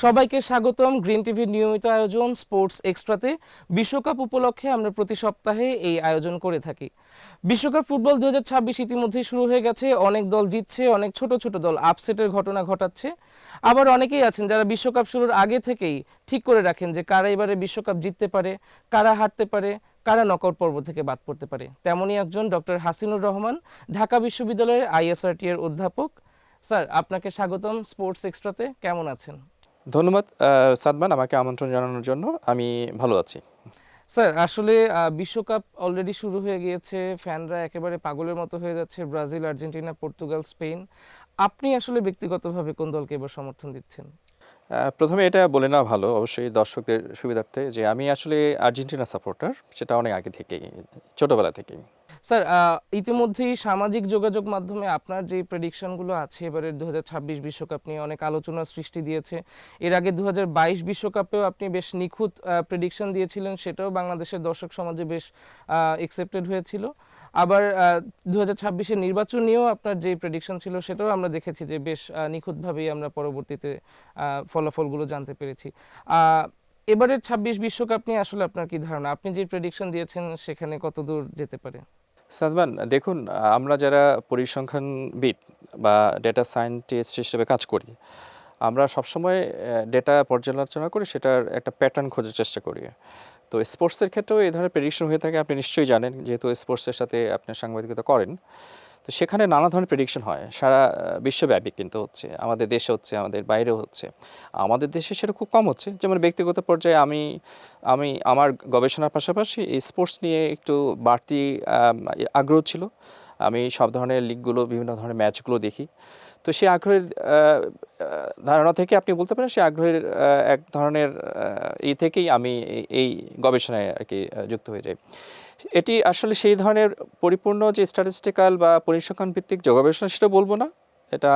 সবাইকে স্বাগতম গ্রিন টিভির নিয়মিত আয়োজন স্পোর্টস এক্সট্রাতে। বিশ্বকাপ উপলক্ষে আমরা প্রতি সপ্তাহে এই আয়োজন করে থাকি। বিশ্বকাপ ফুটবল 2026 ইতিমধ্যেই শুরু হয়ে গেছে। অনেক দল জিতছে, অনেক ছোট ছোট দল আপসেটের ঘটনা ঘটাচ্ছে। আবার অনেকেই আছেন যারা বিশ্বকাপ শুরুর আগে থেকেই ঠিক করে রাখেন যে কারা এবারে বিশ্বকাপ জিততে পারে, কারা হারতে পারে, কারা নকআউট পর্ব থেকে বাদ পড়তে পারে। তেমনই একজন ডক্টর হাসিনুর রহমান, ঢাকা বিশ্ববিদ্যালয়ের আইএসআরটি এর অধ্যাপক। স্যার, আপনাকে স্বাগতম স্পোর্টস এক্সট্রাতে। কেমন আছেন? ধন্যবাদ সাদমান, আমাকে আমন্ত্রণ জানানোর জন্য। আমি ভালো আছি। স্যার, আসলে বিশ্বকাপ অলরেডি শুরু হয়ে গিয়েছে, ফ্যানরা একেবারে পাগলের মতো হয়ে যাচ্ছে। Brazil, Argentina, Portugal, Spain. আপনি আসলে ব্যক্তিগতভাবে কোন দলকে এবার সমর্থন দিচ্ছেন? প্রথমে এটা বলে নেওয়া ভালো অবশ্যই দর্শকদের সুবিধার্থে যে আমি আসলে আর্জেন্টিনা সাপোর্টার, সেটা অনেক আগে থেকেই, ছোটবেলা থেকেই। স্যার, ইতিমধ্যেই সামাজিক যোগাযোগ মাধ্যমে আপনার যে প্রেডিকশনগুলো আছে এবারের 2026 বিশ্বকাপ নিয়ে অনেক আলোচনার সৃষ্টি দিয়েছে। এর আগে 2022 বিশ্বকাপেও আপনি বেশ নিখুঁত প্রেডিকশন দিয়েছিলেন, সেটাও বাংলাদেশের দর্শক সমাজে বেশ একসেপ্টেড হয়েছিল। আবার 2026-এর নির্বাচন নিয়েও আপনার যে প্রেডিকশন ছিল সেটাও আমরা দেখেছি যে বেশ নিখুঁতভাবেই আমরা পরবর্তীতে ফলাফলগুলো জানতে পেরেছি। এবারের 26 বিশ্বকাপ নিয়ে আসলে আপনার কি ধারণা? আপনি যে প্রেডিকশন দিয়েছেন সেখানে কতদূর যেতে পারে? সাদমান, দেখুন, আমরা যারা পরিসংখ্যানবিদ বা ডেটা সায়েন্টিস্ট হিসেবে কাজ করি, আমরা সবসময় ডেটা পর্যালোচনা করে সেটার একটা প্যাটার্ন খোঁজার চেষ্টা করি। তো স্পোর্টসের ক্ষেত্রেও এই ধরনের প্রেডিকশন হয়ে থাকে, আপনি নিশ্চয়ই জানেন, যেহেতু স্পোর্টসের সাথে আপনি সাংবাদিকতা করেন। তো সেখানে নানা ধরনের প্রেডিকশন হয়, সারা বিশ্বব্যাপী কিন্তু হচ্ছে, আমাদের দেশে হচ্ছে, আমাদের বাইরেও হচ্ছে। আমাদের দেশে সেটা খুব কম হচ্ছে। যেমন ব্যক্তিগত পর্যায়ে আমি আমি আমার গবেষণার পাশাপাশি এই স্পোর্টস নিয়ে একটু বাড়তি আগ্রহ ছিল। আমি সব ধরনের লিগগুলো, বিভিন্ন ধরনের ম্যাচগুলো দেখি। তো সেই আগ্রহের ধারণা থেকে আপনি বলতে পারেন, সেই আগ্রহের এক ধরনের থেকেই আমি এই গবেষণায় আর কি যুক্ত হয়ে যাই। এটি আসলে সেই ধরনের পরিপূর্ণ যে স্ট্যাটিস্টিক্যাল বা পরিসংখ্যান ভিত্তিক যে গবেষণা, সেটা বলবো না। এটা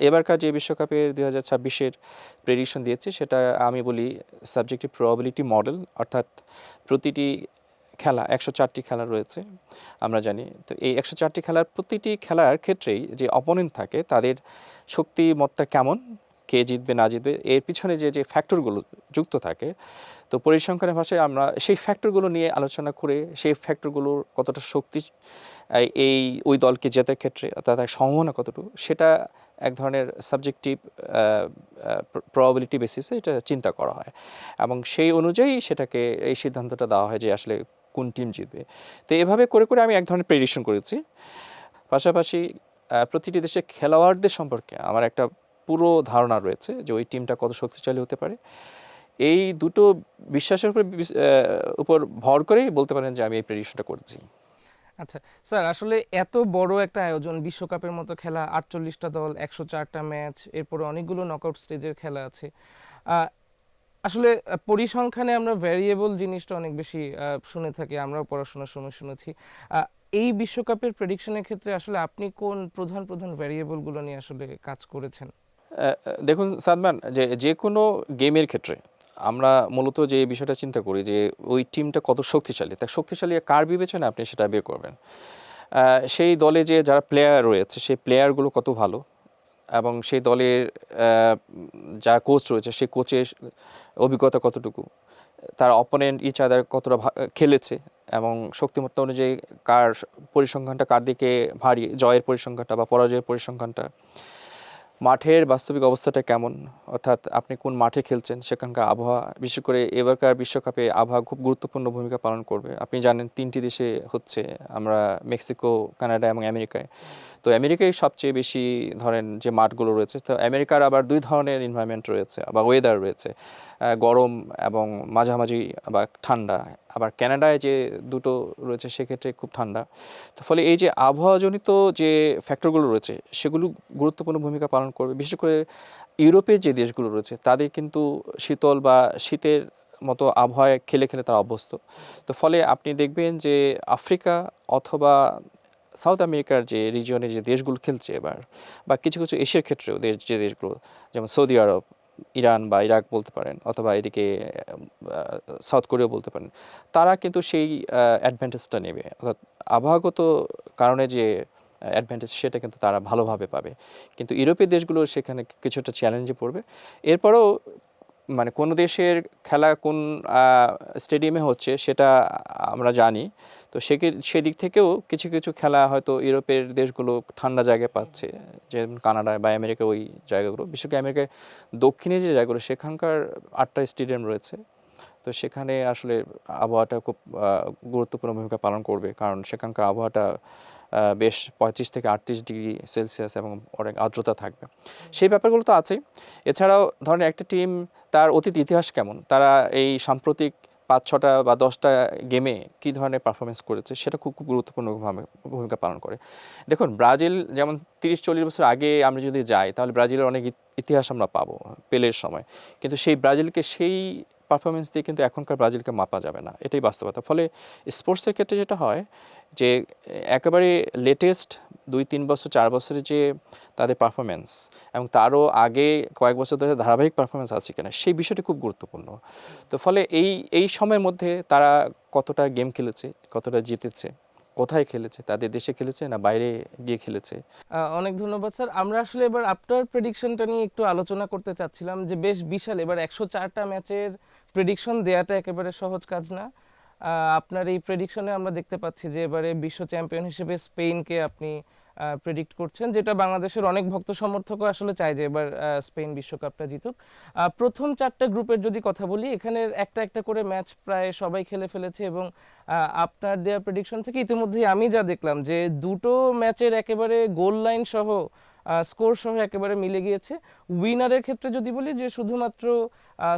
এবারকার যে বিশ্বকাপের 2026-এর প্রেডিকশন দিয়েছে, সেটা আমি বলি সাবজেক্টিভ প্রবাবিলিটি মডেল। অর্থাৎ প্রতিটি খেলা, 104টি খেলা রয়েছে আমরা জানি। তো এই 104টি খেলার প্রতিটি খেলার ক্ষেত্রেই যে অপোনেন্ট থাকে, তাদের শক্তিমত্তা কেমন, কে জিতবে না জিতবে, এর পিছনে যে যে ফ্যাক্টরগুলো যুক্ত থাকে, তো পরিসংখ্যানের ভাষায় আমরা সেই ফ্যাক্টরগুলো নিয়ে আলোচনা করে সেই ফ্যাক্টরগুলোর কতটা শক্তি এই ওই দলকে জেতার ক্ষেত্রে তাদের সম্ভাবনা কতটুকু, সেটা এক ধরনের সাবজেক্টিভ প্রবাবিলিটি বেসিসে এটা চিন্তা করা হয় এবং সেই অনুযায়ী সেটাকে এই সিদ্ধান্তটা দেওয়া হয় যে আসলে কোন টিম জিতবে। তো এভাবে করে করে আমি এক ধরনের প্রেডিকশন করেছি। পাশাপাশি প্রতিটি দেশের খেলোয়াড়দের সম্পর্কে আমার একটা পুরো ধারণা রয়েছে যে ওই টিমটা কত শক্তিশালী হতে পারে। এই দুটো বিশ্বাসের উপর ভর করেই বলতে পারেন যে আমি এই প্রেডিকশনটা করেছি। আচ্ছা স্যার, আসলে এত বড় একটা আয়োজন, বিশ্বকাপের মতো খেলা, 48টা দল, 104টা ম্যাচ, এরপরে অনেকগুলো নকআউট স্টেজের খেলা আছে। আহ, আসলে পরিসংখ্যানে আমরা ভ্যারিয়েবল জিনিসটা অনেক বেশি শুনে থাকি, আমরাও পড়াশোনার সময় শুনেছি। এই বিশ্বকাপের প্রেডিকশনের ক্ষেত্রে আসলে আপনি কোন প্রধান প্রধান ভ্যারিয়েবলগুলো নিয়ে আসলে কাজ করেছেন? দেখুন সাদমান, যে কোনো গেমের ক্ষেত্রে আমরা মূলত যে বিষয়টা চিন্তা করি যে ওই টিমটা কত শক্তিশালী, তা শক্তিশালী কার বিবেচনায় আপনি সেটা বের করবেন। সেই দলে যে যারা প্লেয়ার রয়েছে, সেই প্লেয়ারগুলো কত ভালো, এবং সেই দলের যারা কোচ রয়েছে, সেই কোচের অভিজ্ঞতা কতটুকু, তার অপোনেন্ট ইচ আদার কতটা খেলেছে, এবং শক্তিমত্তা অনুযায়ী কার পরিসংখ্যানটা কার দিকে ভারী, জয়ের পরিসংখ্যানটা বা পরাজয়ের পরিসংখ্যানটা, মাঠের বাস্তবিক অবস্থাটা কেমন, অর্থাৎ আপনি কোন মাঠে খেলছেন, সেখানকার আবহাওয়া, বিশেষ করে এবারকার বিশ্বকাপে আবহাওয়া খুব গুরুত্বপূর্ণ ভূমিকা পালন করবে। আপনি জানেন 3টি দেশে হচ্ছে, আমরা মেক্সিকো, কানাডা এবং আমেরিকায়। তো আমেরিকায় সবচেয়ে বেশি ধরেন যে মাঠগুলো রয়েছে, তো আমেরিকার আবার দুই ধরনের এনভায়রনমেন্ট রয়েছে বা ওয়েদার রয়েছে, গরম এবং মাঝামাঝি বা ঠান্ডা। আবার কানাডায় যে দুটো রয়েছে সেক্ষেত্রে খুব ঠান্ডা। তো ফলে এই যে আবহাওয়াজনিত যে ফ্যাক্টরগুলো রয়েছে, সেগুলো গুরুত্বপূর্ণ ভূমিকা পালন করবে। বিশেষ করে ইউরোপের যে দেশগুলো রয়েছে, তাদের কিন্তু শীতল বা শীতের মতো আবহাওয়ায় খেলে খেলে তারা অভ্যস্ত। তো ফলে আপনি দেখবেন যে আফ্রিকা অথবা সাউথ আমেরিকার যে রিজিয়নে যে দেশগুলো খেলছে এবার, বা কিছু কিছু এশিয়ার ক্ষেত্রেও যে দেশগুলো, যেমন সৌদি আরব, ইরান বা ইরাক বলতে পারেন, অথবা এদিকে সাউথ কোরিয়া বলতে পারেন, তারা কিন্তু সেই অ্যাডভান্টেজটা নেবে। অর্থাৎ আবহাওয়াগত কারণে যে অ্যাডভান্টেজ সেটা কিন্তু তারা ভালোভাবে পাবে। কিন্তু ইউরোপীয় দেশগুলো সেখানে কিছুটা চ্যালেঞ্জে পড়বে। এরপরেও মানে কোন দেশের খেলা কোন স্টেডিয়ামে হচ্ছে সেটা আমরা জানি। তো সেদিক থেকেও কিছু কিছু খেলা হয়তো ইউরোপের দেশগুলো ঠান্ডা জায়গায় পাচ্ছে, যেমন কানাডা বা আমেরিকা, ওই জায়গাগুলো। বিশেষ করে আমেরিকায় দক্ষিণে যে জায়গাগুলো সেখানকার 8টা স্টেডিয়াম রয়েছে। তো সেখানে আসলে আবহাওয়াটা খুব গুরুত্বপূর্ণ ভূমিকা পালন করবে, কারণ সেখানকার আবহাওয়াটা বেশ 35 থেকে 38 ডিগ্রি সেলসিয়াস এবং অনেক আর্দ্রতা থাকবে। সেই ব্যাপারগুলো তো আছেই। এছাড়াও ধরেন একটা টিম তার অতীত ইতিহাস কেমন, তারা এই সাম্প্রতিক 5-6টা বা 10টা গেমে কী ধরনের পারফরমেন্স করেছে সেটা খুব খুব গুরুত্বপূর্ণ ভূমিকা পালন করে। দেখুন ব্রাজিল যেমন 30-40 বছর আগে আমরা যদি যাই তাহলে ব্রাজিলের অনেক ইতিহাস আমরা পাবো পেলের সময়, কিন্তু সেই ব্রাজিলকে সেই পারফরমেন্স দিয়ে কিন্তু এখনকার ব্রাজিলকে মাপা যাবে না, এটাই বাস্তবতা। ফলে স্পোর্টসের ক্ষেত্রে যেটা হয় যে একেবারে লেটেস্ট 2-3 বছর 4 বছরের যে তাদের পারফরমেন্স এবং তারও আগে কয়েক বছর ধরে ধারাবাহিক পারফরমেন্স আছে কিনা সেই বিষয়টি খুব গুরুত্বপূর্ণ। তো ফলে এই সময়ের মধ্যে তারা কতটা গেম খেলেছে, কতটা জিতেছে, কোথায় খেলেছে, তাদের দেশে খেলেছে না বাইরে গিয়ে খেলেছে। অনেক ধন্যবাদ স্যার। আমরা আসলে এবার আফটার প্রেডিকশনটা নিয়ে একটু আলোচনা করতে চাচ্ছিলাম যে বেশ বিশাল, এবার 104টা ম্যাচের প্রেডিকশন দেওয়াটা একেবারে সহজ কাজ না। আপনার এই প্রেডিকশনে আমরা দেখতে পাচ্ছি যে এবারে বিশ্ব চ্যাম্পিয়ন হিসেবে স্পেনকে আপনি প্রেডিক্ট করছেন, যেটা বাংলাদেশের অনেক ভক্ত সমর্থকও আসলে চায় যে এবার স্পেন বিশ্বকাপটা জিতুক। প্রথম 4টা গ্রুপের যদি কথা বলি, এখানের একটা একটা করে ম্যাচ প্রায় সবাই খেলে ফেলেছে এবং আপনার দেওয়া প্রেডিকশন থেকে ইতিমধ্যেই আমি যা দেখলাম যে দুটো ম্যাচের একেবারে গোল লাইন সহ স্কোর সহ একেবারে মিলে গিয়েছে। উইনারের ক্ষেত্রে যদি বলি যে শুধুমাত্র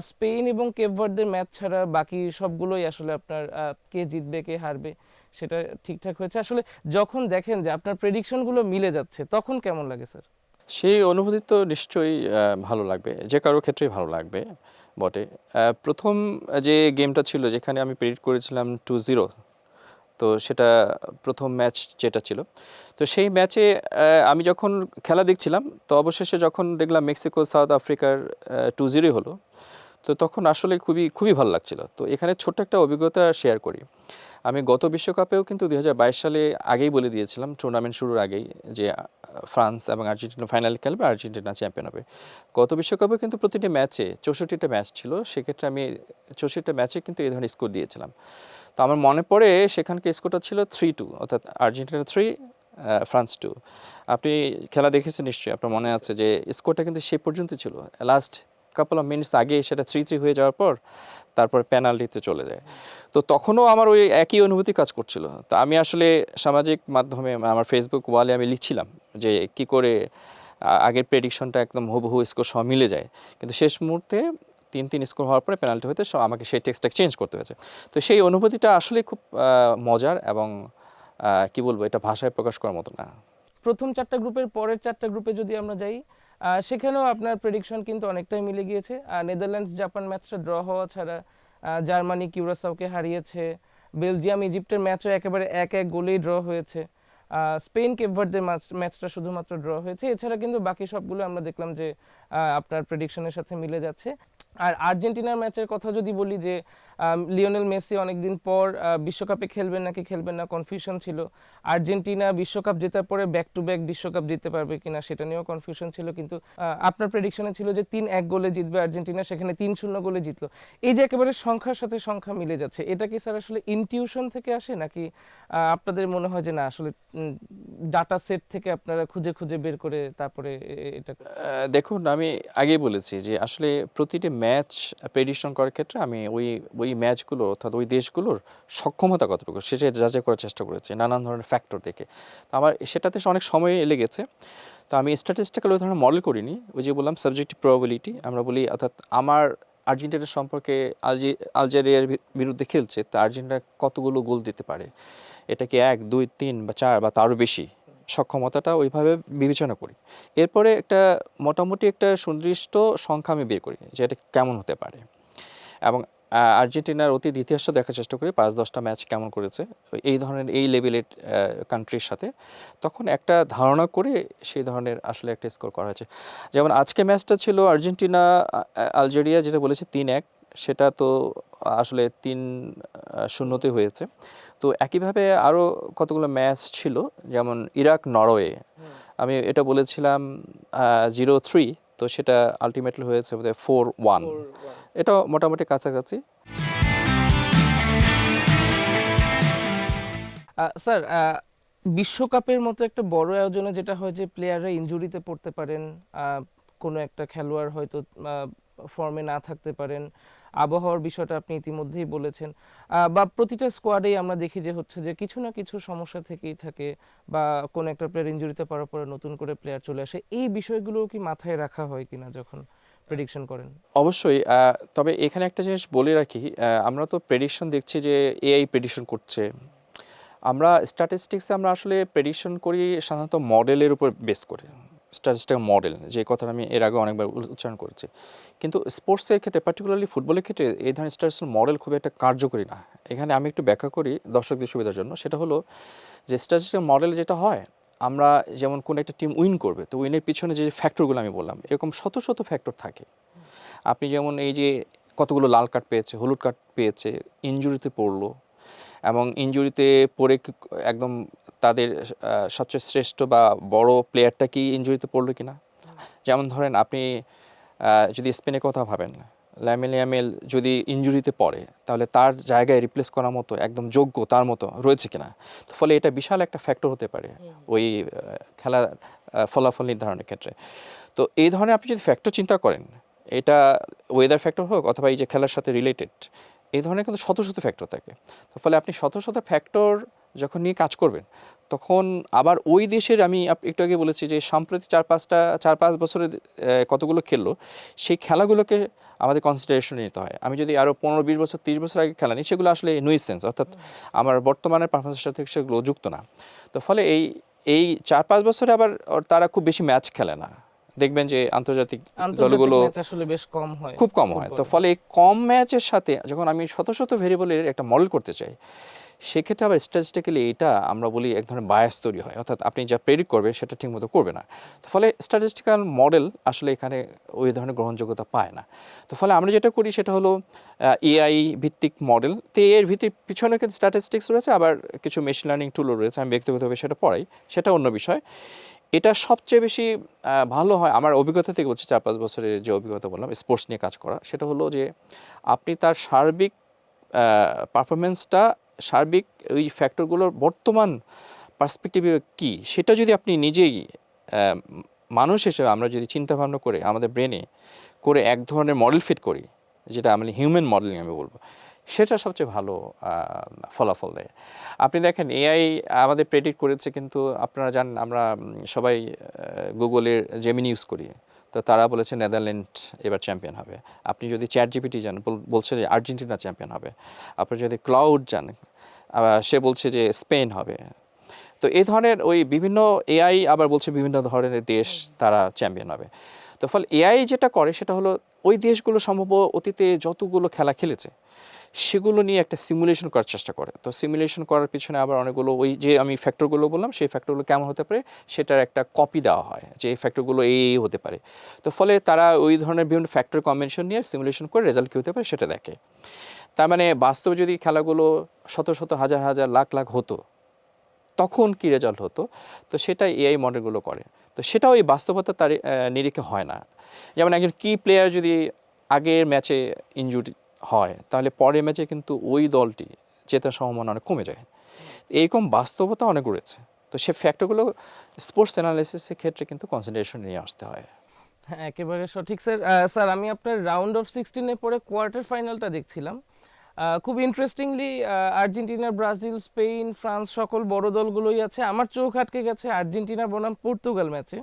স্পেন এবং কেপ ভার্দের ম্যাচ ছাড়া বাকি সবগুলোই আসলে আপনার কে জিতবে কে হারবে সেটা ঠিকঠাক হয়েছে। আসলে যখন দেখেন যে আপনার প্রেডিকশনগুলো মিলে যাচ্ছে তখন কেমন লাগে স্যার? সেই অনুভূতি তো নিশ্চয়ই ভালো লাগবে, যে কারোর ক্ষেত্রেই ভালো লাগবে বটে। প্রথম যে গেমটা ছিল যেখানে আমি প্রেডিক্ট করেছিলাম 2-0, তো সেটা প্রথম ম্যাচ যেটা ছিল, তো সেই ম্যাচে আমি যখন খেলা দেখছিলাম তো অবশেষে যখন দেখলাম মেক্সিকো সাউথ আফ্রিকার 2-0 হলো, তো তখন আসলে খুবই খুবই ভালো লাগছিল। তো এখানে ছোট্ট একটা অভিজ্ঞতা শেয়ার করি। আমি গত বিশ্বকাপেও কিন্তু 2022 সালে আগেই বলে দিয়েছিলাম টুর্নামেন্ট শুরুর আগেই যে ফ্রান্স এবং আর্জেন্টিনা ফাইনালে খেলবে, আর্জেন্টিনা চ্যাম্পিয়ন হবে। গত বিশ্বকাপে কিন্তু প্রতিটি ম্যাচে 64টা ম্যাচ ছিল, সেক্ষেত্রে আমি 64টা ম্যাচে কিন্তু এই ধরনের স্কোর দিয়েছিলাম। তো আমার মনে পড়ে সেখানকার স্কোরটা ছিল 3-2, অর্থাৎ আর্জেন্টিনা 3 ফ্রান্স 2। আপনি খেলা দেখেছেন নিশ্চয়ই, আপনার মনে আছে যে স্কোরটা কিন্তু সেই পর্যন্ত ছিল। লাস্ট কাপল অফ মিনিটস আগে সেটা 3-3 হয়ে যাওয়ার পর তারপর পেনাল্টিতে চলে যায়। তো তখনও আমার ওই একই অনুভূতি কাজ করছিল। তো আমি আসলে সামাজিক মাধ্যমে আমার ফেসবুক ওয়ালে আমি লিখছিলাম যে কি করে আগের প্রেডিকশনটা একদম হুবহু স্কোর সহ মিলে যায়, কিন্তু শেষ মুহূর্তে 3-3 স্কোর হওয়ার পরে পেনাল্টি হতে আমাকে সেই টেক্সটটা চেঞ্জ করতে হয়েছে। তো সেই অনুভূতিটা আসলে খুব মজার এবং কি বলবো, এটা ভাষায় প্রকাশ করার মতো না। প্রথম 4টা গ্রুপের পরের 4টা গ্রুপে যদি আমরা যাই, সেখানেও আপনার প্রেডিকশন কিন্তু অনেকটাই মিলে গিয়েছে। নেদারল্যান্ডস জাপান ম্যাচটা ড্র হওয়া ছাড়া জার্মানি কিউরাসাওকে হারিয়েছে, বেলজিয়াম ইজিপ্টের ম্যাচও একেবারে 1-1 গোলেই ড্র হয়েছে, স্পেন কেপ ভার্দের ম্যাচটা শুধুমাত্র ড্র হয়েছে। এছাড়া কিন্তু বাকি সবগুলো আমরা দেখলাম যে আপনার প্রেডিকশনের সাথে মিলে যাচ্ছে। আর আর্জেন্টিনার ম্যাচের কথা যদি বলি যে লিওনেল মেসি অনেকদিন পর বিশ্বকাপে খেলবেন নাকি খেলবেন না কনফিউশন ছিল। আর্জেন্টিনা বিশ্বকাপ জেতার পরে ব্যাক টু ব্যাক বিশ্বকাপ জিততে পারবে কিনা সেটা নিয়েও কনফিউশন ছিল, কিন্তু আপনার প্রেডিকশনে ছিল যে 3-1 গোলে জিতবে আর্জেন্টিনা, সেখানে 3-0 গোলে জিতলো। এই যে একেবারে সংখ্যার সাথে সংখ্যা মিলে যাচ্ছে, এটা কি স্যার আসলে ইনটিউশন থেকে আসে নাকি আপনাদের মনে হয় যে না আসলে ডাটা সেট থেকে আপনারা খুঁজে খুঁজে বের করে তারপরে এটা? দেখুন আমি আগেই বলেছি যে আসলে প্রতিটি ম্যাচ প্রেডিকশন করার ক্ষেত্রে আমি ওই ম্যাচগুলো অর্থাৎ ওই দেশগুলোর সক্ষমতা কতটুকু সেটা যাচাই করার চেষ্টা করেছি নানান ধরনের ফ্যাক্টর দেখে। তো আমার সেটাতে অনেক সময় লেগেছে। তো আমি স্ট্যাটিস্টিক্যাল ওই ধরনের মডেল করিনি, ওই যে বললাম সাবজেক্টিভ প্রবাবিলিটি আমরা বলি, অর্থাৎ আমার আর্জেন্টিনার সম্পর্কে আলজেরিয়ার বিরুদ্ধে খেলছে, তা আর্জেন্টিনা কতগুলো গোল দিতে পারে, এটা কি 1, 2, 3 বা 4 বা তারও বেশি, সক্ষমতাটা ওইভাবে বিবেচনা করি। এরপরে একটা মোটামুটি একটা সুনির্দিষ্ট সংখ্যা আমি বের করি যে এটা কেমন হতে পারে, এবং আর্জেন্টিনার অতীত ইতিহাসটা দেখার চেষ্টা করি 5-10টা ম্যাচ কেমন করেছে এই ধরনের এই লেভেলের কান্ট্রির সাথে, তখন একটা ধারণা করে সেই ধরনের আসলে একটা স্কোর করা হয়েছে। যেমন আজকে ম্যাচটা ছিল আর্জেন্টিনা আলজেরিয়া, যেটা বলেছে 3-1, সেটা তো আসলে 3-0 হয়েছে। তো একইভাবে আরও কতগুলো ম্যাচ ছিল, যেমন ইরাক নরওয়ে, আমি এটা বলেছিলাম 0-3, তো সেটা আলটিমেটলি হয়েছে বোধহয় 4-1। এটা মোটামুটি কাছাকাছি। স্যার, বিশ্বকাপের মতো একটা বড় আয়োজনে যেটা হয় যে প্লেয়াররা ইনজুরিতে পড়তে পারেন, কোনো একটা খেলোয়াড় হয়তো ফর্মে না থাকতে পারেন, আবহাওয়ার বিষয়টা আপনি ইতিমধ্যেই বলেছেন, বা প্রতিটা স্কোয়াডেই আমরা দেখি যে হচ্ছে যে কিছু না কিছু সমস্যা থেকেই থাকে, বা কোনো একটা প্লেয়ার ইনজুরিতে পড়ার পরে নতুন করে প্লেয়ার চলে আসে। এই বিষয়গুলো কি মাথায় রাখা হয় কিনা যখন প্রেডিকশন করেন? অবশ্যই। তবে এখানে একটা জিনিস বলে রাখি, আমরা তো প্রেডিকশন দেখছি যে এআই প্রেডিকশন করছে। আমরা স্ট্যাটিস্টিক্সে আমরা আসলে প্রেডিকশন করি সাধারণত মডেলের উপর বেস করে, স্ট্যাটিস্টিক্যাল মডেল, যে কথাটা আমি এর আগে অনেকবার উচ্চারণ করেছি। কিন্তু স্পোর্টসের ক্ষেত্রে, পার্টিকুলারলি ফুটবলের ক্ষেত্রে, এই ধরনের স্ট্যাটিস্টিক্যাল মডেল খুব একটা কার্যকরী না। এখানে আমি একটু ব্যাখ্যা করি দর্শকদের সুবিধার জন্য। সেটা হলো যে স্ট্যাটিস্টিক্যাল মডেল যেটা হয়, আমরা যেমন কোনো একটা টিম উইন করবে, তো উইনের পিছনে যে ফ্যাক্টরগুলো আমি বললাম, এরকম শত শত ফ্যাক্টর থাকে। আপনি যেমন এই যে কতগুলো লাল কার্ড পেয়েছে, হলুদ কার্ড পেয়েছে, ইনজুরিতে পড়লো, এবং ইনজুরিতে পড়ে একদম তাদের সবচেয়ে শ্রেষ্ঠ বা বড় প্লেয়ারটা কি ইনজুরিতে পড়লো কিনা। যেমন ধরেন আপনি যদি স্পেনের কথা ভাবেন, লামিন ইয়ামাল যদি ইনজুরিতে পড়ে, তাহলে তার জায়গায় রিপ্লেস করার মতো একদম যোগ্য তার মতো রয়েছে কিনা। তো ফলে এটা বিশাল একটা ফ্যাক্টর হতে পারে ওই খেলা ফলাফল নির্ধারণের ক্ষেত্রে। তো এই ধরনের আপনি যদি ফ্যাক্টর চিন্তা করেন, এটা ওয়েদার ফ্যাক্টর হোক অথবা এই যে খেলার সাথে রিলেটেড, এই ধরনের কিন্তু শত শত ফ্যাক্টর থাকে। তো ফলে আপনি শত শত ফ্যাক্টর যখন নিয়ে কাজ করবেন, তখন আবার ওই দেশের, আমি একটু আগে বলেছি যে সাম্প্রতিক 4-5 বছরে কতগুলো খেললো, সেই খেলাগুলোকে আমাদের কনসিডারেশনে নিতে হয়। আমি যদি আরও 15-20 বছর 30 বছর আগে খেলা নিই, সেগুলো আসলে নুইসেন্স, অর্থাৎ আমার বর্তমানের পারফরমেন্সের সাথে সেগুলো যুক্ত না। তো ফলে এই 4-5 বছরে আবার তারা খুব বেশি ম্যাচ খেলে না। দেখবেন যে আন্তর্জাতিক দলগুলো ম্যাচ আসলে বেশ কম হয়, খুব কম হয়। তো ফলে এই কম ম্যাচের সাথে যখন আমি শত শত ভেরিয়েবলের একটা মডেল করতে চাই, সেক্ষেত্রে আবার স্ট্যাটিস্টিক্যালি এটা আমরা বলি এক ধরনের বায়াস তৈরি হয়, অর্থাৎ আপনি যা প্রেডিক্ট করবে সেটা ঠিকমতো করবে না। তো ফলে স্ট্যাটিস্টিক্যাল মডেল আসলে এখানে ওই ধরনের গ্রহণযোগ্যতা পায় না। তো ফলে আমরা যেটা করি সেটা হলো এআই ভিত্তিক মডেল। তো এর ভিত্তির পিছনে কিন্তু স্ট্যাটিস্টিক্স রয়েছে, আবার কিছু মেশিন লার্নিং টুলও রয়েছে, আমি ব্যক্তিগতভাবে সেটা পড়াই, সেটা অন্য বিষয়। এটা সবচেয়ে বেশি ভালো হয় আমার অভিজ্ঞতা থেকে বলছি, 4-5 বছরের যে অভিজ্ঞতা বললাম স্পোর্টস নিয়ে কাজ করা, সেটা হলো যে আপনি তার সার্বিক পারফরমেন্সটা, সার্বিক ওই ফ্যাক্টরগুলোর বর্তমান পার্সপেক্টিভে কী, সেটা যদি আপনি নিজেই মানুষ হিসেবে আমরা যদি চিন্তাভাবনা করে আমাদের ব্রেনে করে এক ধরনের মডেল ফিট করি, যেটা আমি হিউম্যান মডেলিং আমি বলবো, সেটা সবচেয়ে ভালো ফলাফল দেয়। আপনি দেখেন এআই আমাদের প্রেডিক্ট করেছে, কিন্তু আপনারা জানেন আমরা সবাই গুগলের জেমিনি ইউজ করি, তো তারা বলেছে নেদারল্যান্ড এবার চ্যাম্পিয়ন হবে। আপনি যদি চ্যাট জিপিটি যান, বলছে যে আর্জেন্টিনা চ্যাম্পিয়ন হবে। আপনি যদি ক্লাউড যান, সে বলছে যে স্পেন হবে। তো এই ধরনের ওই বিভিন্ন এআই আবার বলছে বিভিন্ন ধরনের দেশ তারা চ্যাম্পিয়ন হবে। তো ফলে এআই যেটা করে সেটা হলো ওই দেশগুলো সম্ভব অতীতে যতগুলো খেলা খেলেছে সেগুলো নিয়ে একটা সিমুলেশন করার চেষ্টা করে। তো সিমুলেশন করার পিছনে আবার অনেকগুলো ওই যে আমি ফ্যাক্টরগুলো বললাম, সেই ফ্যাক্টরগুলো কেমন হতে পারে সেটার একটা কপি দেওয়া হয়, যে এই ফ্যাক্টরগুলো এই হতে পারে। তো ফলে তারা ওই ধরনের বিভিন্ন ফ্যাক্টর কম্বিনেশন নিয়ে সিমুলেশন করে রেজাল্ট কী হতে পারে সেটা দেখে। তার মানে বাস্তবে যদি খেলাগুলো শত শত হাজার হাজার লাখ লাখ হতো, তখন কী রেজাল্ট হতো, তো সেটা এআই মডেলগুলো করে। তো সেটাও এই বাস্তবতা তার নিরিখে হয় না। যেমন একজন কি প্লেয়ার যদি আগের ম্যাচে ইনজুরি হয়, তাহলে পরের ম্যাচে কিন্তু ওই দলটি জেতার সম্ভাবনা অনেক কমে যায়। এইরকম বাস্তবতা অনেক রয়েছে। তো সে ফ্যাক্টরগুলো স্পোর্টস অ্যানালাইসিসের ক্ষেত্রে কিন্তু কনসিডারেশন নিয়ে আসতে হয়। হ্যাঁ, একেবারে সঠিক স্যার। স্যার, আমি আপনার রাউন্ড অফ 16-এর পরে কোয়ার্টার ফাইনালটা দেখছিলাম। খুব interestingly Argentina, Brazil, Spain, France সকল বড় দলগুলোই আছে। আমার চোখ আটকে গেছে আর্জেন্টিনা বনাম পর্তুগাল ম্যাচে,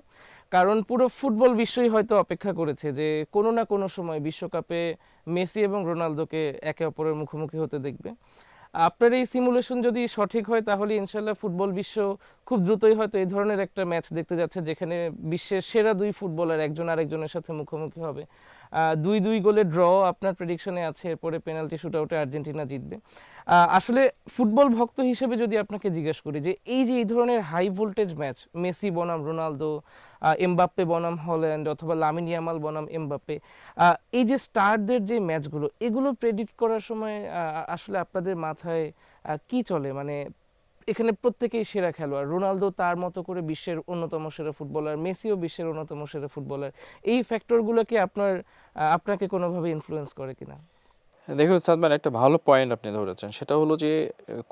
কারণ পুরো ফুটবল বিশ্বই হয়তো অপেক্ষা করেছে যে কোনো না কোনো সময় বিশ্বকাপে মেসি এবং রোনালদোকে একে অপরের মুখোমুখি হতে দেখবে। আপনার এই সিমুলেশন যদি সঠিক হয়, তাহলে ইনশাল্লাহ ফুটবল বিশ্ব খুব দ্রুতই হয়তো এই ধরনের একটা ম্যাচ দেখতে যাচ্ছে, যেখানে বিশ্বের সেরা দুই ফুটবলার একজন আরেকজনের সাথে মুখোমুখি হবে। দুই গোলে ড্র আপনার প্রেডিকশনে আছে, এরপরে পেনাল্টি শুটআউটে আর্জেন্টিনা জিতবে। আসলে ফুটবল ভক্ত হিসেবে যদি আপনাকে জিজ্ঞেস করি যে এই ধরনের হাই ভোল্টেজ ম্যাচ, মেসি বনাম রোনালদো, এমবাপ্পে বনাম হল্যান্ড অথবা লামিন ইয়ামাল বনাম এমবাপ্পে, এই যে স্টারদের যে ম্যাচগুলো, এগুলো প্রেডিক্ট করার সময় আসলে আপনাদের মাথায় কি চলে? মানে এখানে প্রত্যেকেই সেরা খেলোয়াড়, রোনালদো তার মতো করে বিশ্বের অন্যতম সেরা ফুটবলার, মেসিও বিশ্বের অন্যতম সেরা ফুটবলার, এই ফ্যাক্টরগুলো কি আপনাকে কোনোভাবে ইনফ্লুয়েন্স করে কিনা? দেখুন সাদমান, একটা ভালো পয়েন্ট আপনি ধরেছেন। সেটা হলো যে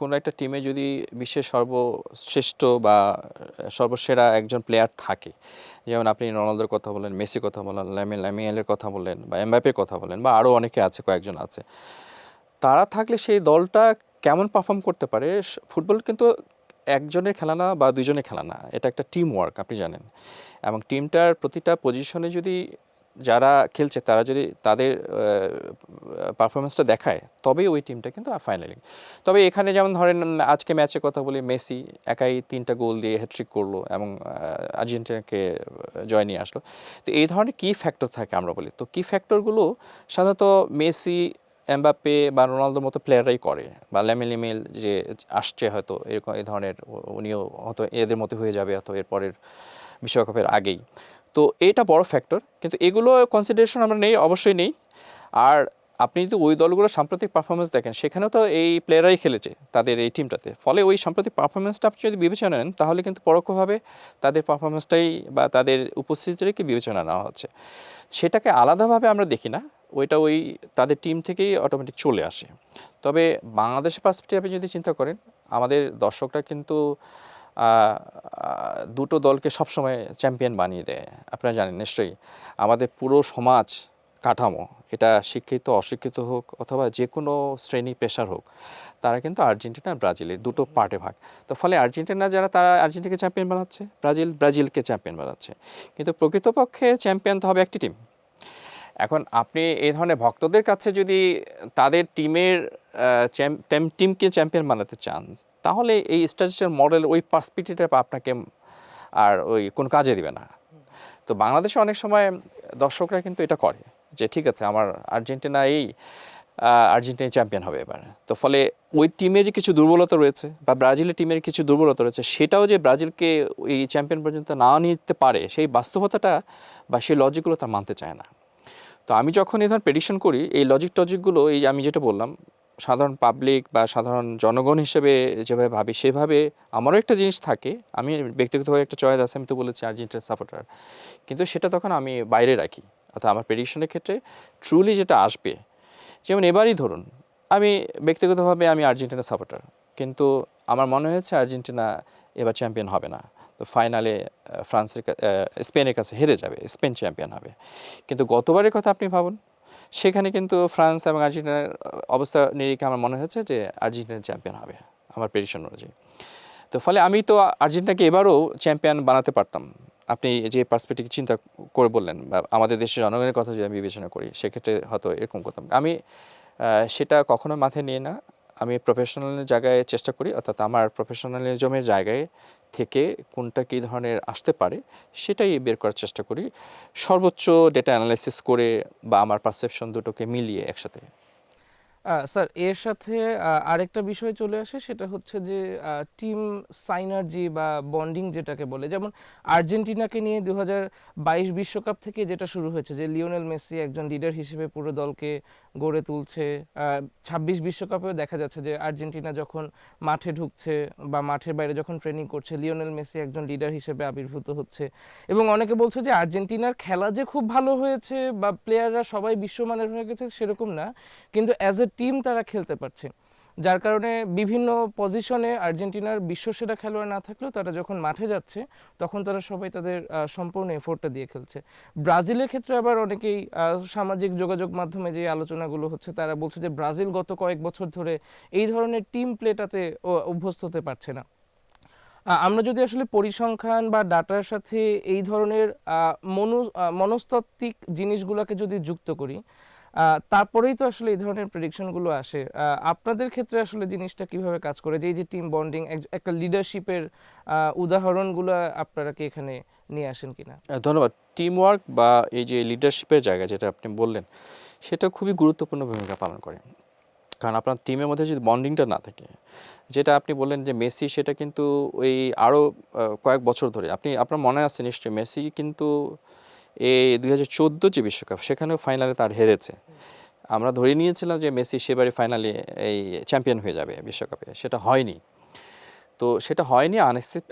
কোনো একটা টিমে যদি বিশ্বের সর্বশ্রেষ্ঠ বা সর্বসেরা একজন প্লেয়ার থাকে, যেমন আপনি রোনালদোর কথা বলেন, মেসির কথা বলেন, লামিয়ালের কথা বলেন, বা এমবাপ্পের কথা বলেন, বা আরও অনেকে আছে, কয়েকজন আছে, তারা থাকলে সেই দলটা কেমন পারফর্ম করতে পারে। ফুটবল কিন্তু একজনের খেলা না বা দুইজনের খেলা না, এটা একটা টিম ওয়ার্ক, আপনি জানেন। এবং টিমটার প্রতিটা পজিশনে যদি যারা খেলছে তারা যদি তাদের পারফরমেন্সটা দেখায়, তবেই ওই টিমটা কিন্তু ফাইনালি। তবে এখানে যেমন ধরেন আজকে ম্যাচের কথা বলি, মেসি একাই 3টা গোল দিয়ে হ্যাট্রিক করলো এবং আর্জেন্টিনাকে জয় নিয়ে আসলো। তো এই ধরনের কি ফ্যাক্টর থাকে আমরা বলি, তো কি ফ্যাক্টরগুলো সাধারণত মেসি, এমবাপ্পে বা রোনালদোর মতো প্লেয়াররাই করে, বা ল্যামিন ইয়ামাল যে আসছে হয়তো এরকম এই ধরনের, উনিও হয়তো এদের মতো হয়ে যাবে হয়তো এরপরের বিশ্বকাপের আগেই। তো এটা বড় ফ্যাক্টর, কিন্তু এগুলো কনসিডারেশন আমরা নেই, অবশ্যই নেই। আর আপনি যদি ওই দলগুলোর সাম্প্রতিক পারফরমেন্স দেখেন, সেখানেও তো এই প্লেয়ারাই খেলেছে তাদের এই টিমটাতে, ফলে ওই সাম্প্রতিক পারফরমেন্সটা আপনি যদি বিবেচনা নেন, তাহলে কিন্তু পরোক্ষভাবে তাদের পারফরমেন্সটাই বা তাদের উপস্থিতিটাকে বিবেচনা নেওয়া হচ্ছে। সেটাকে আলাদাভাবে আমরা দেখি না, ওইটা ওই তাদের টিম থেকেই অটোমেটিক চলে আসে। তবে বাংলাদেশের পার্সপেক্টিভে যদি চিন্তা করেন, আমাদের দর্শকরা কিন্তু দুটো দলকে সবসময় চ্যাম্পিয়ন বানিয়ে দেয়, আপনারা জানেন নিশ্চয়ই। আমাদের পুরো সমাজ কাঠামো, এটা শিক্ষিত অশিক্ষিত হোক অথবা যে কোনো শ্রেণী পেশার হোক, তারা কিন্তু আর্জেন্টিনা আর ব্রাজিলের দুটো পার্টে ভাগ। তো ফলে আর্জেন্টিনা যারা, তারা আর্জেন্টিনাকে চ্যাম্পিয়ন বানাচ্ছে, ব্রাজিলকে চ্যাম্পিয়ন বানাচ্ছে, কিন্তু প্রকৃতপক্ষে চ্যাম্পিয়ন তো হবে একটি টিম। এখন আপনি এই ধরনের ভক্তদের কাছে যদি তাদের টিমকে চ্যাম্পিয়ন বানাতে চান, তাহলে এই স্ট্র্যাটেজির মডেল, ওই পার্সপেক্টিভটা আপনাকে আর ওই কোন কাজে দিবে না। তো বাংলাদেশে অনেক সময় দর্শকরা কিন্তু এটা করে যে ঠিক আছে, আমার আর্জেন্টিনা আর্জেন্টিনা চ্যাম্পিয়ন হবে এবার। তো ফলে ওই টিমের যে কিছু দুর্বলতা রয়েছে বা ব্রাজিলের টিমের কিছু দুর্বলতা রয়েছে, সেটাও যে ব্রাজিলকে ওই চ্যাম্পিয়ন পর্যন্ত না নিতে পারে, সেই বাস্তবতাটা বা সেই লজিকগুলো তার মানতে চায় না। তো আমি যখন এই ধরনের প্রেডিকশন করি, এই লজিকগুলো, এই আমি যেটা বললাম, সাধারণ পাবলিক বা সাধারণ জনগণ হিসেবে যেভাবে ভাবি, সেভাবে আমারও একটা জিনিস থাকে। আমি ব্যক্তিগতভাবে একটা চয়েস আছে, আমি তো বলেছি আর্জেন্টিনার সাপোর্টার, কিন্তু সেটা তখন আমি বাইরে রাখি। অর্থাৎ আমার প্রেডিকশনের ক্ষেত্রে ট্রুলি যেটা আসবে, যেমন এবারই ধরুন আমি ব্যক্তিগতভাবে আমি আর্জেন্টিনার সাপোর্টার, কিন্তু আমার মনে হয়েছে আর্জেন্টিনা এবার চ্যাম্পিয়ন হবে না। তো ফাইনালে স্পেনের কাছে হেরে যাবে, স্পেন চ্যাম্পিয়ন হবে। কিন্তু গতবারের কথা আপনি ভাবুন, সেখানে কিন্তু ফ্রান্স এবং আর্জেন্টিনার অবস্থা নিরিখে আমার মনে হয়েছে যে আর্জেন্টিনা চ্যাম্পিয়ন হবে, আমার প্রেডিকশন অনুযায়ী। তো ফলে আমি তো আর্জেন্টিনাকে এবারও চ্যাম্পিয়ন বানাতে পারতাম। আপনি যে পার্সপেক্টিভ চিন্তা করে বললেন, বা আমাদের দেশের জনগণের কথা যদি আমি বিবেচনা করি, সেক্ষেত্রে হয়তো এরকম করতাম আমি। সেটা কখনো মাথায় নিয়ে না, আমি প্রফেশনাল জায়গায় চেষ্টা করি, অর্থাৎ আমার প্রফেশনালিজমের জায়গায় থেকে কোনটা কী ধরনের আসতে পারে সেটাই বের করার চেষ্টা করি, সর্বোচ্চ ডেটা অ্যানালাইসিস করে বা আমার পারসেপশন দুটোকে মিলিয়ে একসাথে। স্যার, এর সাথে আরেকটা বিষয় চলে আসে, সেটা হচ্ছে যে টিম সাইনার্জি বা বন্ডিং যেটাকে বলে। যেমন আর্জেন্টিনাকে নিয়ে 2022 বিশ্বকাপ থেকে যেটা শুরু হয়েছে, যে লিওনেল মেসি একজন লিডার হিসেবে পুরো দলকে গড়ে তুলছে। 26 বিশ্বকাপেও দেখা যাচ্ছে যে আর্জেন্টিনা যখন মাঠে ঢুকছে বা মাঠের বাইরে যখন ট্রেনিং করছে, লিওনেল মেসি একজন লিডার হিসেবে আবির্ভূত হচ্ছে। এবং অনেকে বলছে যে আর্জেন্টিনার খেলা যে খুব ভালো হয়েছে বা প্লেয়াররা সবাই বিশ্বমানের হয়ে গেছে, সেরকম না, কিন্তু অ্যাজ এ টিম তারা খেলতে পারছে। যার কারণে বিভিন্ন পজিশনে আর্জেন্টিনার বিশ্বসেরা খেলোয়াড় না থাকলেও তারা যখন মাঠে যাচ্ছে, তখন তারা সবাই তাদের সম্পূর্ণ এফোর্টটা দিয়ে খেলছে। ব্রাজিলের ক্ষেত্রে আবার অনেকেই সামাজিক যোগাযোগ মাধ্যমে যে আলোচনাগুলো হচ্ছে, তারা বলছে যে ব্রাজিল গত কয়েক বছর ধরে এই ধরনের টিম প্লেটাতে অভ্যস্ত হতে পারছে না। আমরা যদি আসলে পরিসংখ্যান বা ডাটার সাথে এই ধরনের মনস্তাত্ত্বিক জিনিসগুলোকে যদি যুক্ত করি, তারপরেই তো আসলে এই ধরনের প্রেডিকশনগুলো আসে। আপনাদের ক্ষেত্রে আসলে জিনিসটা কিভাবে কাজ করে, যে এই যে টিম বন্ডিং, একটা লিডারশিপের উদাহরণগুলো আপনারা কি এখানে নিয়ে আসেন কিনা? ধন্যবাদ। টিম ওয়ার্ক বা এই যে লিডারশিপের জায়গা যেটা আপনি বললেন, সেটা খুবই গুরুত্বপূর্ণ ভূমিকা পালন করে। কারণ আপনার টিমের মধ্যে যদি বন্ডিংটা না থাকে, যেটা আপনি বললেন যে মেসি, সেটা কিন্তু ওই আরও কয়েক বছর ধরে আপনার মনে আছে নিশ্চয়ই, মেসি কিন্তু এই 2014 যে বিশ্বকাপ, সেখানেও ফাইনালে তার হেরেছে। আমরা ধরে নিয়েছিলাম যে মেসি সেবারে ফাইনালে এই চ্যাম্পিয়ন হয়ে যাবে বিশ্বকাপে, সেটা হয়নি। তো সেটা হয়নি,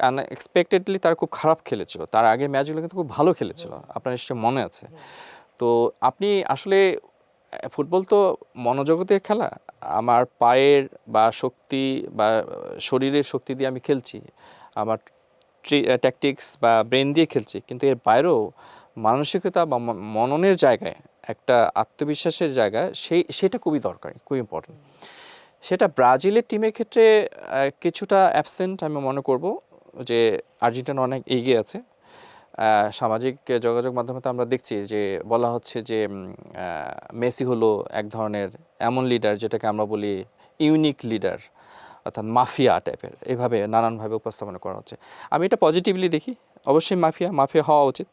আনএক্সপেক্টেডলি তার খুব খারাপ খেলেছিল। তার আগের ম্যাচগুলো কিন্তু খুব ভালো খেলেছিল, আপনার নিশ্চয়ই মনে আছে। তো আপনি আসলে ফুটবল তো মনোজগতের খেলা। আমার পায়ের বা শক্তি বা শরীরের শক্তি দিয়ে আমি খেলছি, আমার ট্যাকটিক্স বা ব্রেন দিয়ে খেলছি, কিন্তু এর বাইরেও মানসিকতা বা মননের জায়গায় একটা আত্মবিশ্বাসের জায়গা, সেটা খুবই দরকারি, খুব ইম্পর্টেন্ট। সেটা ব্রাজিলের টিমের ক্ষেত্রে কিছুটা অ্যাবসেন্ট আমি মনে করব, যে আর্জেন্টিনা অনেক এগিয়ে আছে। সামাজিক যোগাযোগ মাধ্যমে তো আমরা দেখছি যে বলা হচ্ছে যে মেসি হলো এক ধরনের এমন লিডার যেটাকে আমরা বলি ইউনিক লিডার, অর্থাৎ মাফিয়া টাইপের, এভাবে নানানভাবে উপস্থাপনা করা হচ্ছে। আমি এটা পজিটিভলি দেখি। অবশ্যই মাফিয়া হওয়া উচিত,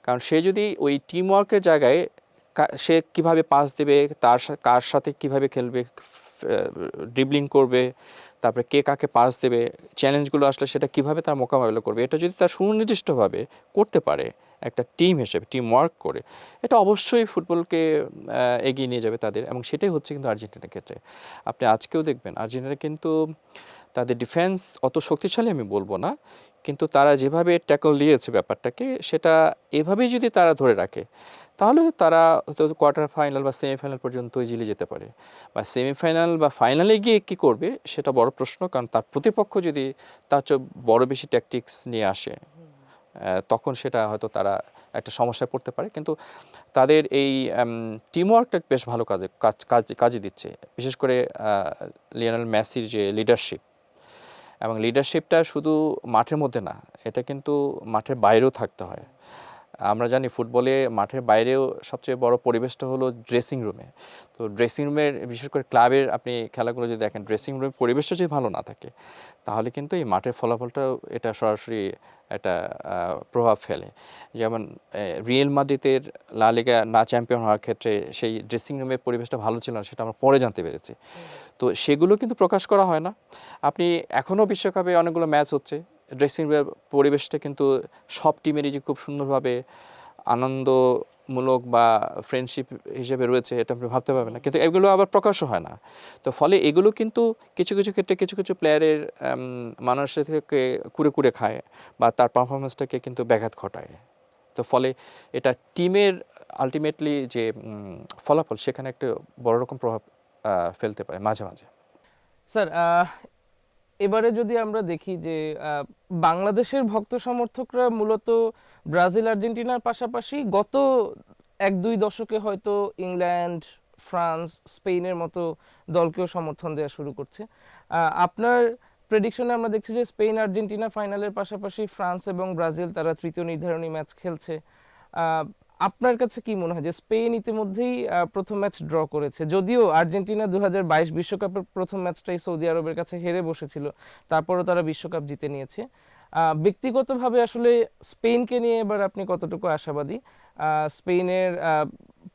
কারণ সে যদি ওই টিম ওয়ার্কের জায়গায় সে কিভাবে পাস দেবে, কার সাথে কিভাবে খেলবে, ড্রিবলিং করবে, তারপরে কে কাকে পাস দেবে, চ্যালেঞ্জগুলো আসলে সেটা কিভাবে তার মোকাবেলা করবে, এটা যদি তার সুনির্দিষ্টভাবে করতে পারে একটা টিম হিসেবে, টিম ওয়ার্ক করে, এটা অবশ্যই ফুটবলকে এগিয়ে নিয়ে যাবে তাদের। এবং সেটাই হচ্ছে কিন্তু আর্জেন্টিনার ক্ষেত্রে। আপনি আজকেও দেখবেন আর্জেন্টিনা কিন্তু তাদের ডিফেন্স অত শক্তিশালী আমি বলবো না, কিন্তু তারা যেভাবে ট্যাকল দিয়েছে ব্যাপারটাকে, সেটা এভাবেই যদি তারা ধরে রাখে, তাহলে তারা হয়তো কোয়ার্টার ফাইনাল বা সেমিফাইনাল পর্যন্ত ইজিলি যেতে পারে। বা সেমিফাইনাল বা ফাইনালে গিয়ে কী করবে সেটা বড় প্রশ্ন, কারণ তার প্রতিপক্ষ যদি তার চেয়ে বড় বেশি ট্যাকটিক্স নিয়ে আসে, তখন সেটা হয়তো তারা একটা সমস্যায় পড়তে পারে। কিন্তু তাদের এই টিমওয়ার্কটা বেশ ভালো কাজে দিচ্ছে, বিশেষ করে লিওনেল মেসির যে লিডারশিপ, এবং লিডারশিপটা শুধু মাঠের মধ্যে না, এটা কিন্তু মাঠের বাইরেও থাকতে হয়। আমরা জানি ফুটবলে মাঠের বাইরেও সবচেয়ে বড় পরিবেশটা হলো ড্রেসিং রুমে। তো ড্রেসিং রুমের, বিশেষ করে ক্লাবের আপনি খেলাগুলো যদি দেখেন, ড্রেসিং রুমের পরিবেশটা যদি ভালো না থাকে, তাহলে কিন্তু এই মাঠের ফলাফলটাও এটা সরাসরি একটা প্রভাব ফেলে। যেমন রিয়েল মাদ্রিদের লা লিগা না চ্যাম্পিয়ন হওয়ার ক্ষেত্রে সেই ড্রেসিং রুমের পরিবেশটা ভালো ছিল না, সেটা আমরা পরে জানতে পেরেছি। তো সেগুলো কিন্তু প্রকাশ করা হয় না। আপনি এখনও বিশ্বকাপে অনেকগুলো ম্যাচ হচ্ছে, ড্রেসিং রুমের পরিবেশটা কিন্তু সব টিমেরই যে খুব সুন্দরভাবে আনন্দমূলক বা ফ্রেন্ডশিপ হিসেবে রয়েছে, এটা আপনি ভাবতে পারবেন না, কিন্তু এগুলো আবার প্রকাশও হয় না। তো ফলে এগুলো কিন্তু কিছু কিছু ক্ষেত্রে কিছু কিছু প্লেয়ারের মানুষের থেকে কুড়ে খায়, বা তার পারফরমেন্সটাকে কিন্তু ব্যাঘাত ঘটায়। তো ফলে এটা টিমের আলটিমেটলি যে ফলাফল, সেখানে একটা বড় রকম প্রভাব ফেলতে পারে মাঝে মাঝে। স্যার, এবারে যদি আমরা দেখি যে বাংলাদেশের ভক্ত সমর্থকরা মূলত ব্রাজিল আর্জেন্টিনার পাশাপাশি গত 1-2 দশকে হয়তো ইংল্যান্ড, ফ্রান্স, স্পেনের মতো দলকেও সমর্থন দেওয়া শুরু করছে। আপনার প্রেডিকশনে আমরা দেখছি যে স্পেন আর্জেন্টিনা ফাইনালের পাশাপাশি ফ্রান্স এবং ব্রাজিল তারা তৃতীয় নির্ধারণী ম্যাচ খেলছে। আপনার কাছে কি মনে হয় যে স্পেন ইতিমধ্যেই প্রথম ম্যাচ ড্র করেছে, যদিও আর্জেন্টিনা 2022 বিশ্বকাপের প্রথম ম্যাচটাই সৌদি আরবের কাছে হেরে বসেছিল, তারপরও তারা বিশ্বকাপ জিতে নিয়েছে। ব্যক্তিগতভাবে আসলে স্পেনকে নিয়ে এবার আপনি কতটুকু আশাবাদী? স্পেনের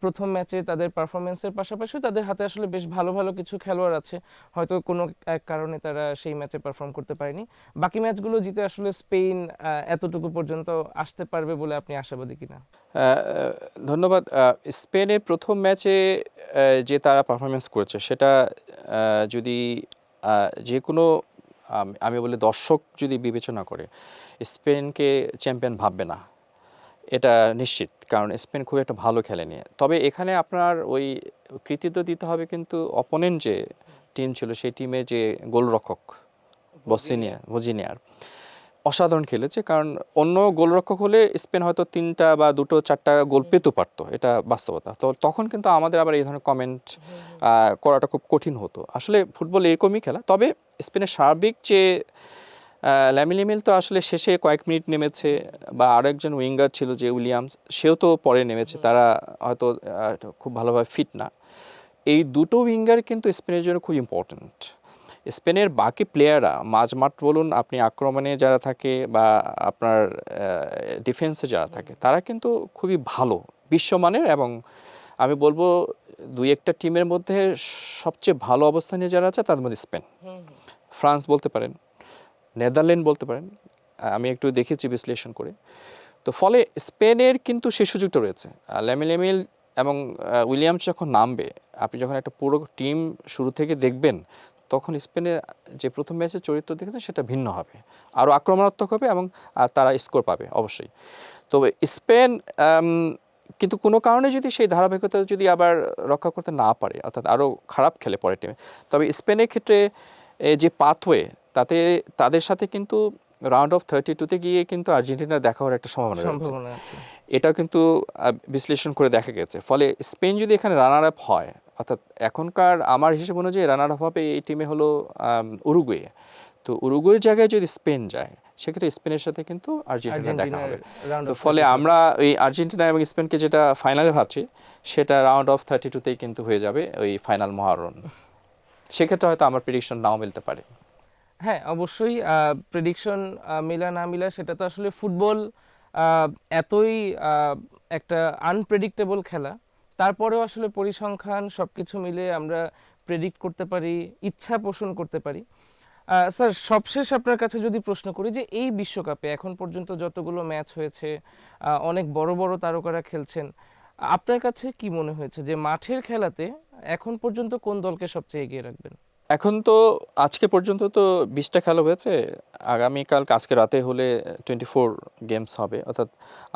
প্রথম ম্যাচে তাদের পারফরমেন্সের পাশাপাশি তাদের হাতে আসলে বেশ ভালো ভালো কিছু খেলোয়াড় আছে, হয়তো কোনো এক কারণে তারা সেই ম্যাচে পারফর্ম করতে পারেনি। বাকি ম্যাচগুলো জিতে আসলে স্পেন এতটুকু পর্যন্ত আসতে পারবে বলে আপনি আশাবাদী কিনা? ধন্যবাদ। স্পেনের প্রথম ম্যাচে যে তারা পারফরমেন্স করেছে, সেটা যদি যে কোনো আমি বলি দর্শক যদি বিবেচনা করে, স্পেনকে চ্যাম্পিয়ন ভাববে না, এটা নিশ্চিত। কারণ স্পেন খুব একটা ভালো খেলেনি। তবে এখানে আপনার ওই কৃতিত্ব দিতে হবে কিন্তু অপোনেন্ট যে টিম ছিল, সেই টিমের যে গোলরক্ষক ভজিনিয়ার অসাধারণ খেলেছে। কারণ অন্য গোলরক্ষক হলে স্পেন হয়তো 3টা বা 2টো 4টা গোল পেতে পারতো, এটা বাস্তবতা। তো তখন কিন্তু আমাদের আবার এই ধরনের কমেন্ট করাটা খুব কঠিন হতো। আসলে ফুটবল এরকমই খেলা। তবে স্পেনের সার্বিক যে ল্যামিন ইয়ামাল তো আসলে শেষে কয়েক মিনিট নেমেছে, বা আরেকজন উইঙ্গার ছিল যে উইলিয়ামস, সেও তো পরে নেমেছে। তারা হয়তো খুব ভালোভাবে ফিট না। এই দুটো উইঙ্গার কিন্তু স্পেনের জন্য খুব ইম্পর্ট্যান্ট। স্পেনের বাকি প্লেয়াররা মাঝমাঠ বলুন, আপনি আক্রমণে যারা থাকে বা আপনার ডিফেন্সে যারা থাকে, তারা কিন্তু খুবই ভালো বিশ্বমানের। এবং আমি বলবো দুই একটা টিমের মধ্যে সবচেয়ে ভালো অবস্থানে যারা আছে তার মধ্যে স্পেন, ফ্রান্স বলতে পারেন, নেদারল্যান্ড বলতে পারেন, আমি একটু দেখেছি বিশ্লেষণ করে। তো ফলে স্পেনের কিন্তু সেই সুযোগটা রয়েছে। ল্যামিন ইয়ামাল এবং উইলিয়ামস যখন নামবে, আপনি যখন একটা পুরো টিম শুরু থেকে দেখবেন, তখন স্পেনের যে প্রথম ম্যাচের চরিত্র দেখেছেন সেটা ভিন্ন হবে, আরও আক্রমণাত্মক হবে এবং তারা স্কোর পাবে অবশ্যই। তবে স্পেন কিন্তু কোনো কারণে যদি সেই ধারাবাহিকতা যদি আবার রক্ষা করতে না পারে, অর্থাৎ আরও খারাপ খেলে পরের টিমে, তবে স্পেনের ক্ষেত্রে যে পাথওয়ে, তাতে তাদের সাথে কিন্তু রাউন্ড অফ 32-তে গিয়ে কিন্তু আর্জেন্টিনার দেখা হওয়ার একটা সম্ভাবনা রয়েছে। এটাও কিন্তু বিশ্লেষণ করে দেখা গেছে। ফলে স্পেন যদি এখানে রানার আপ হয়, অর্থাৎ এখনকার আমার হিসেব অনুযায়ী রানার আপ হবে এই টিমে হলো উরুগুয়ে। তো উরুগুয়ের জায়গায় যদি স্পেন যায়, সেক্ষেত্রে স্পেনের সাথে কিন্তু আর্জেন্টিনা দেখা হবে। তো ফলে আমরা এই আর্জেন্টিনা এবং স্পেনকে যেটা ফাইনালে ভাবছি, সেটা রাউন্ড অফ 32-তেই কিন্তু হয়ে যাবে ওই ফাইনাল মহারণ। সেক্ষেত্রে হয়তো আমার প্রেডিকশন নাও মিলতে পারে। হ্যাঁ, অবশ্যই প্রেডিকশন মিলা না মিলা সেটা তো আসলে ফুটবল এতই একটা আনপ্রেডিক্টেবল খেলা, তারপরেও আসলে পরিসংখ্যান সবকিছু মিলে আমরা প্রেডিক্ট করতে পারি, ইচ্ছা পোষণ করতে পারি। স্যার, সবশেষ আপনার কাছে যদি প্রশ্ন করি যে এই বিশ্বকাপে এখন পর্যন্ত যতগুলো ম্যাচ হয়েছে, অনেক বড় বড় তারকারা খেলছেন, আপনার কাছে কি মনে হয়েছে যে মাঠের খেলাতে এখন পর্যন্ত কোন দলকে সবচেয়ে এগিয়ে রাখবেন? এখন তো আজকে পর্যন্ত তো 20টা খেলা হয়েছে, আগামীকাল আজকে রাতে হলে 24 গেমস হবে। অর্থাৎ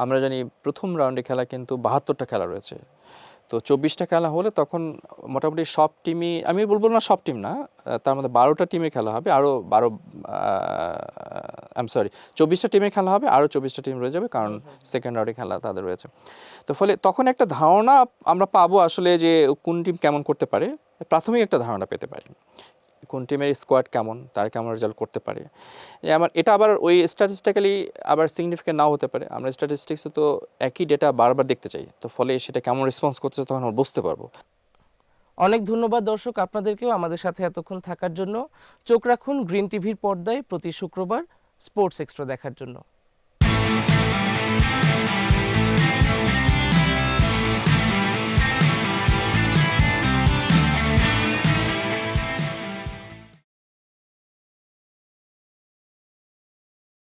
আমরা জানি প্রথম রাউন্ডে খেলা কিন্তু 72টা খেলা রয়েছে। তো 24টা খেলা হলে তখন মোটামুটি সব টিমই, আমি বলবো না সব টিম না, তার মধ্যে 12টা টিমে খেলা হবে, আরও 24টা টিমে খেলা হবে, আরও 24টা টিম রয়ে যাবে, কারণ সেকেন্ড রাউন্ডে খেলা তাদের রয়েছে। তো ফলে তখন একটা ধারণা আমরা পাবো আসলে যে কোন টিম কেমন করতে পারে, প্রাথমিক একটা ধারণা পেতে পারি কোন টিমের স্কোয়াড কেমন, তারা কেমন রেজাল্ট করতে পারে। আমার এটা আবার ওই স্ট্যাটিস্টিক্যালি আবার সিগনিফিকেন্ট নাও হতে পারে। আমরা স্ট্যাটিস্টিক্সে তো একই ডেটা বারবার দেখতে চাই, তো ফলে সেটা কেমন রেসপন্স করছে তখন আমরা বুঝতে পারবো। অনেক ধন্যবাদ দর্শক আপনাদেরকেও আমাদের সাথে এতক্ষণ থাকার জন্য। চোখ রাখুন গ্রিন টিভির পর্দায় প্রতি শুক্রবার স্পোর্টস এক্সট্রা দেখার জন্য।